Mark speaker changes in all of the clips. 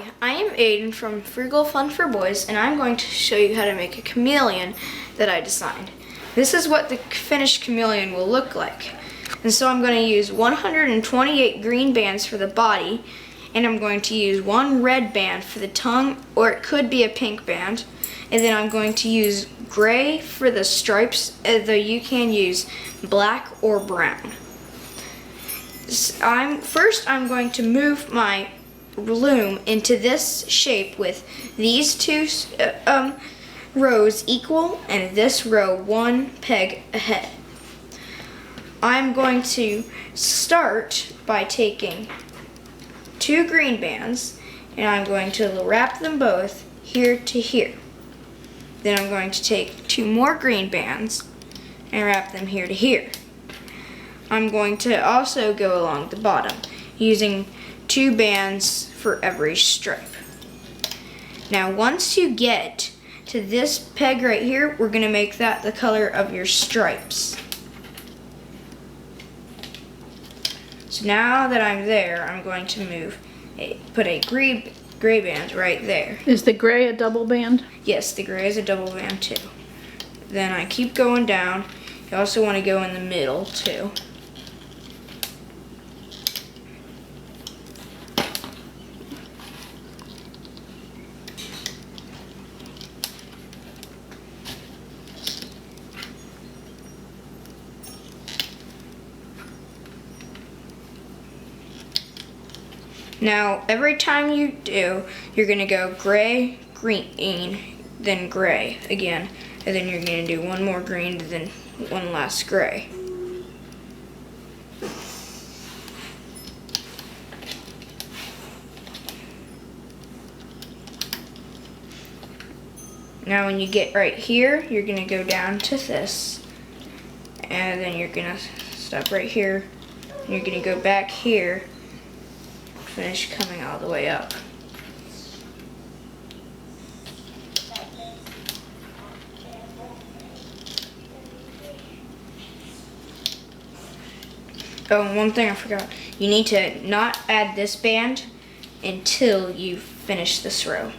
Speaker 1: Hi, I am Aiden from Frugal Fun for Boys, and I'm going to show you how to make a chameleon that I designed. This is what the finished chameleon will look like. And so I'm going to use 128 green bands for the body, and I'm going to use one red band for the tongue, or it could be a pink band. And then I'm going to use gray for the stripes, though you can use black or brown. First I'm going to move my loom into this shape with these two rows equal and this row one peg ahead. I'm going to start by taking two green bands and I'm going to wrap them both here to here. Then I'm going to take two more green bands and wrap them here to here. I'm going to also go along the bottom using two bands for every stripe. Now once you get to this peg right here, we're going to make that the color of your stripes. So now that I'm there, I'm going to put a gray band right there.
Speaker 2: Is the gray a double band?
Speaker 1: Yes, the gray is a double band too. Then I keep going down. You also want to go in the middle too. Now, every time you do, you're going to go gray, green, then gray again. And then you're going to do one more green, then one last gray. Now when you get right here, you're going to go down to this. And then you're going to stop right here. And you're going to go back here. Finish coming all the way up. Oh, and one thing I forgot. You need to not add this band until you finish this row.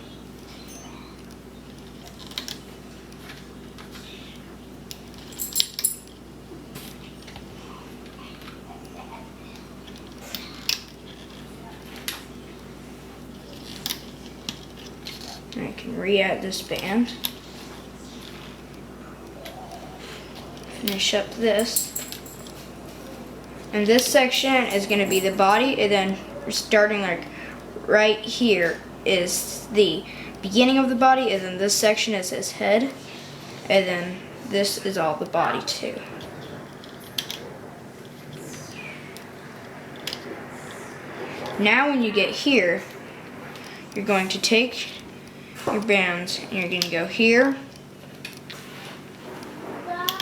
Speaker 1: I can re-add this band. Finish up this. And this section is going to be the body, and then starting like right here is the beginning of the body, and then this section is his head, and then this is all the body too. Now when you get here, you're going to take your bands and you're going to go here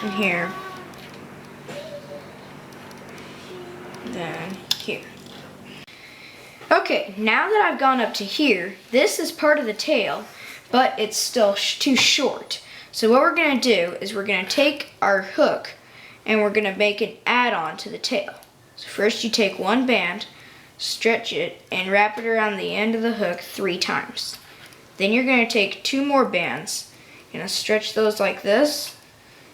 Speaker 1: and here, then here. Okay, now that I've gone up to here, this is part of the tail, but it's still too short. So what we're going to do is we're going to take our hook and we're going to make an add-on to the tail. So first you take one band, stretch it, and wrap it around the end of the hook 3 times. Then you're going to take 2 more bands. You're going to stretch those like this.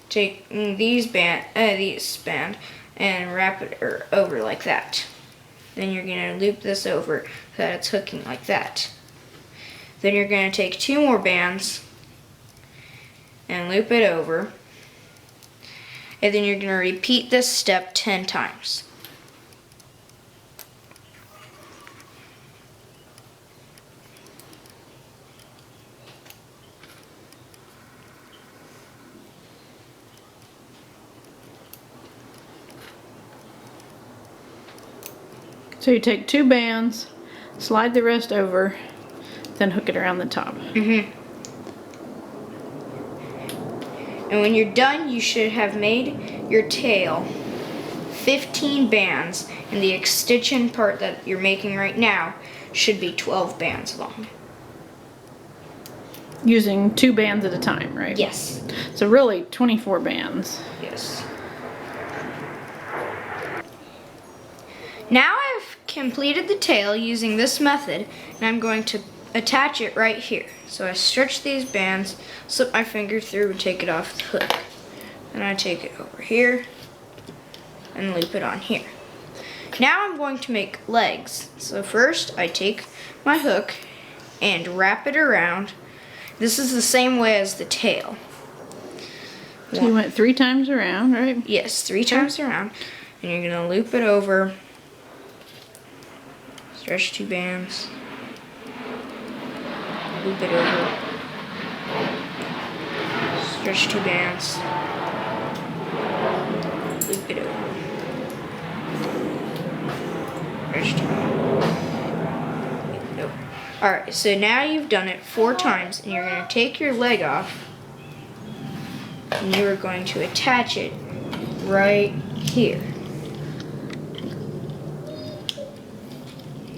Speaker 1: Take this band and wrap it over like that. Then you're going to loop this over so that it's hooking like that. Then you're going to take 2 more bands and loop it over. And then you're going to repeat this step 10 times.
Speaker 2: So you take 2 bands, slide the rest over, then hook it around the top.
Speaker 1: And when you're done, you should have made your tail 15 bands, and the extension part that you're making right now should be 12 bands long.
Speaker 2: Using 2 bands at a time, right?
Speaker 1: Yes.
Speaker 2: So really 24 bands.
Speaker 1: Yes. Now I've completed the tail using this method, and I'm going to attach it right here. So I stretch these bands, slip my finger through and take it off the hook. Then I take it over here and loop it on here. Now I'm going to make legs. So first I take my hook and wrap it around. This is the same way as the tail.
Speaker 2: So you went 3 times around, right?
Speaker 1: Yes, 3 times around. And you're gonna loop it over. Stretch 2 bands. Loop it over. Stretch 2 bands. Loop it over. Stretch 2 bands. Loop it over. Alright, so now you've done it 4 times, and you're gonna take your leg off. And you are going to attach it right here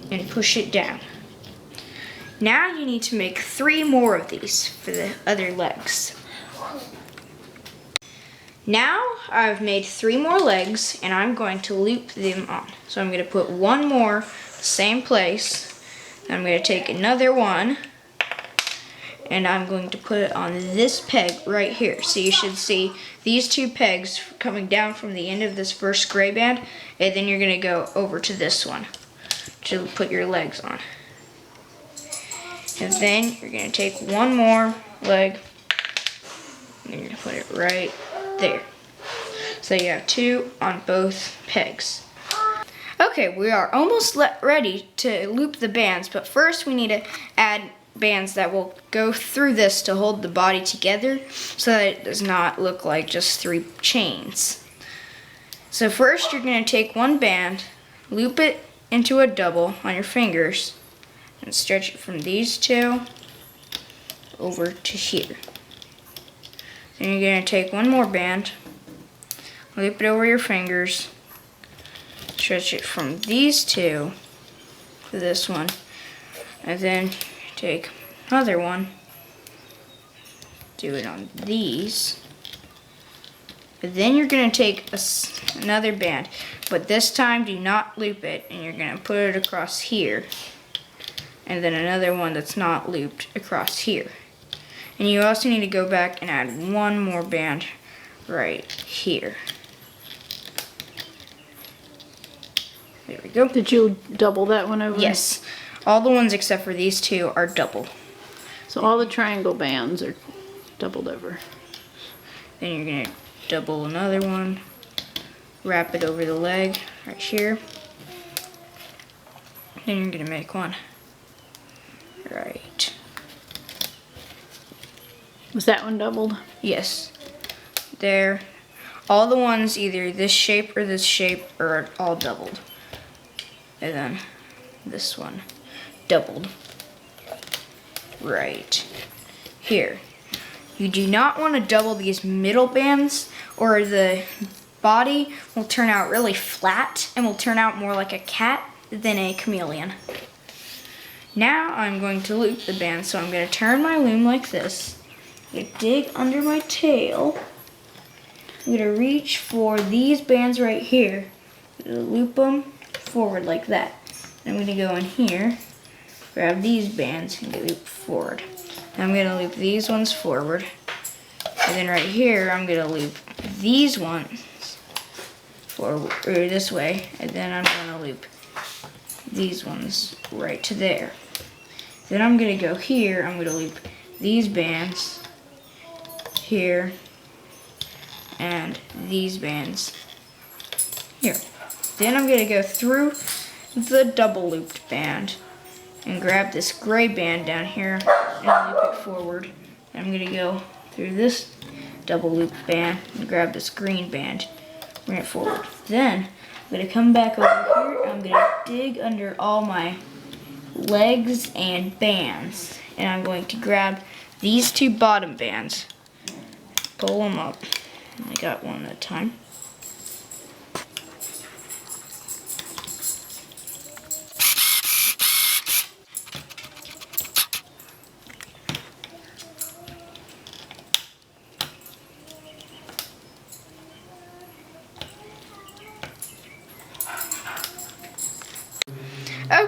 Speaker 1: and push it down. Now you need to make 3 more of these for the other legs. Now I've made 3 more legs and I'm going to loop them on. So I'm going to put 1 more same place. I'm going to take another one and I'm going to put it on this peg right here. So you should see these 2 pegs coming down from the end of this first gray band, and then you're gonna go over to this one to put your legs on. And then you're gonna take 1 more leg, and you're gonna put it right there. So you have 2 on both pegs. Okay, we are almost ready to loop the bands, but first we need to add bands that will go through this to hold the body together so that it does not look like just 3 chains. So first you're going to take 1 band, loop it into a double on your fingers, and stretch it from these 2 over to here. Then you're going to take 1 more band, loop it over your fingers, stretch it from these 2 to this one, and then take another one, do it on these, and then you're going to take another band, but this time do not loop it, and you're going to put it across here, and then another one that's not looped across here. And you also need to go back and add 1 more band right here. There we go.
Speaker 2: Did you double that one over?
Speaker 1: Yes. All the ones except for these 2 are double.
Speaker 2: So all the triangle bands are doubled over.
Speaker 1: Then you're going to double another one, wrap it over the leg right here. Then you're going to make 1 right.
Speaker 2: Was that one doubled?
Speaker 1: Yes. There. All the ones either this shape are all doubled. And then this one doubled right here. You do not want to double these middle bands or the body will turn out really flat and will turn out more like a cat than a chameleon. Now I'm going to loop the band, so I'm going to turn my loom like this. I'm going to dig under my tail. I'm going to reach for these bands right here. I'm going to loop them forward like that. I'm going to go in here, grab these bands and loop forward. And I'm going to loop these ones forward. And then right here, I'm going to loop these ones forward, or this way. And then I'm going to loop these ones right to there. Then I'm going to go here, I'm going to loop these bands here and these bands here. Then I'm going to go through the double looped band and grab this gray band down here and loop it forward. And I'm going to go through this double loop band and grab this green band, bring it forward. Then I'm going to come back over here and I'm going to dig under all my legs and bands, and I'm going to grab these 2 bottom bands, pull them up. I got one at a time.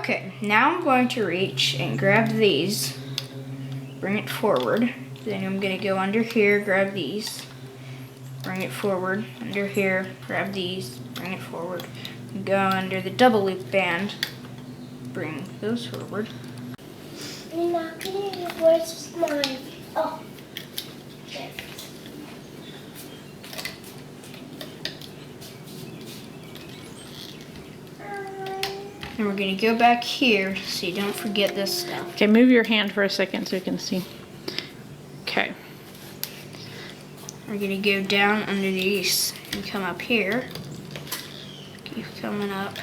Speaker 1: Okay, now I'm going to reach and grab these, bring it forward. Then I'm gonna go under here, grab these, bring it forward, under here, grab these, bring it forward. Go under the double loop band, bring those forward.
Speaker 3: You're not getting your voice mine. Oh. There.
Speaker 1: And we're gonna go back here so you don't forget this stuff.
Speaker 2: Okay, move your hand for a second so you can see. Okay.
Speaker 1: We're gonna go down under these and come up here. Keep coming up.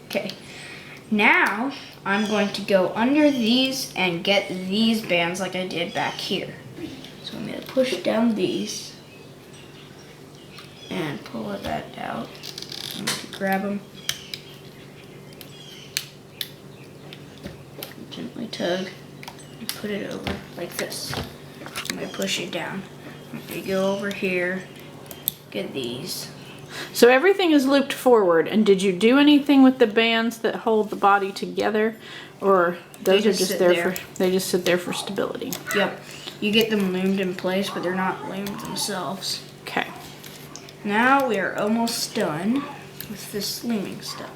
Speaker 1: Okay, now I'm going to go under these and get these bands like I did back here. So I'm gonna push down these and pull that out. I'm gonna grab them. Gently tug and put it over like this. I'm gonna push it down. I'm gonna go over here, get these.
Speaker 2: So everything is looped forward, and did you do anything with the bands that hold the body together, or those are just there for, they just sit there for stability?
Speaker 1: Yep. You get them loomed in place, but they're not loomed themselves.
Speaker 2: Okay.
Speaker 1: Now we are almost done with this looming stuff.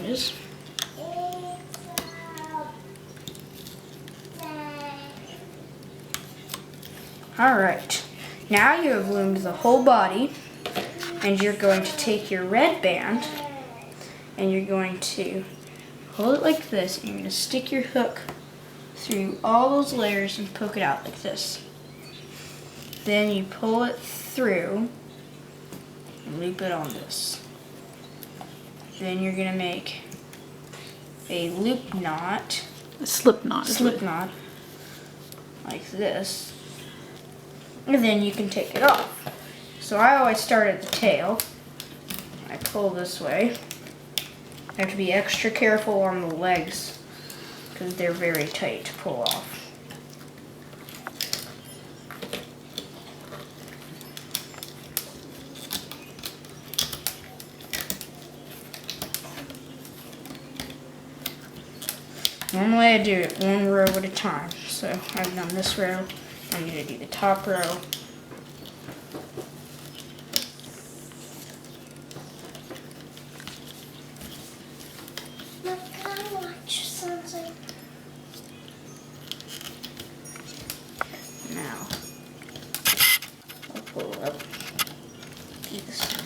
Speaker 1: This. Alright, now you have loomed the whole body, and you're going to take your red band and you're going to hold it like this, and you're going to stick your hook through all those layers and poke it out like this. Then you pull it through and loop it on this. Then you're going to make a loop knot,
Speaker 2: A slip knot.
Speaker 1: slip knot, like this. And then you can take it off. So I always start at the tail. I pull this way. I have to be extra careful on the legs because they're very tight to pull off. Normally I do it one row at a time. So I've done this row. I'm going to do the top row.
Speaker 3: Look, I watch something.
Speaker 1: Now, I'll pull it up. Keep this down.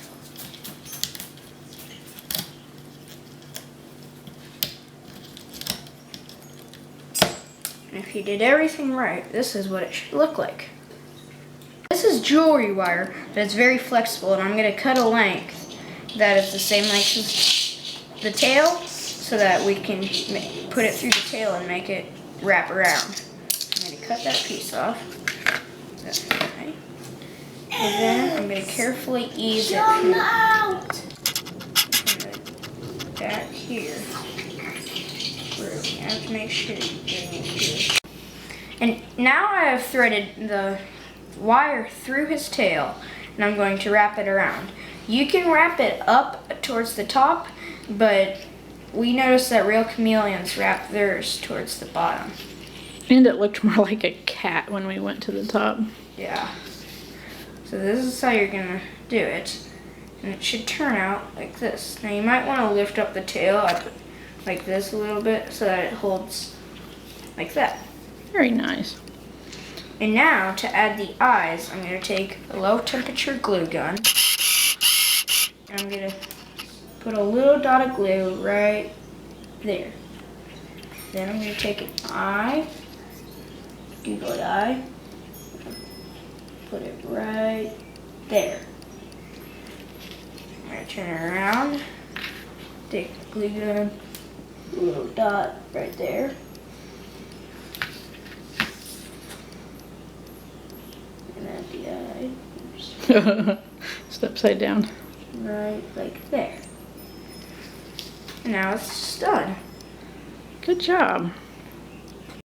Speaker 1: And if you did everything right, this is what it should look like. This is jewelry wire, but it's very flexible, and I'm going to cut a length that is the same length as the tail so that we can put it through the tail and make it wrap around. I'm going to cut that piece off. That's right. And then I'm going to carefully ease it from the back here. You have to make sure you're getting it good. And now I have threaded the wire through his tail, and I'm going to wrap it around. You can wrap it up towards the top, but we noticed that real chameleons wrap theirs towards the bottom.
Speaker 2: And it looked more like a cat when we went to the top.
Speaker 1: Yeah. So this is how you're gonna do it. And it should turn out like this. Now you might want to lift up the tail. I put like this a little bit so that it holds like that.
Speaker 2: Very nice.
Speaker 1: And now to add the eyes, I'm going to take a low temperature glue gun. And I'm going to put a little dot of glue right there. Then I'm going to take an eye, googly eye, put it right there. I'm going to turn it around, take the glue gun, little dot right there. And add the eye. Oops.
Speaker 2: It's upside down.
Speaker 1: Right like there. And now it's just done.
Speaker 2: Good job.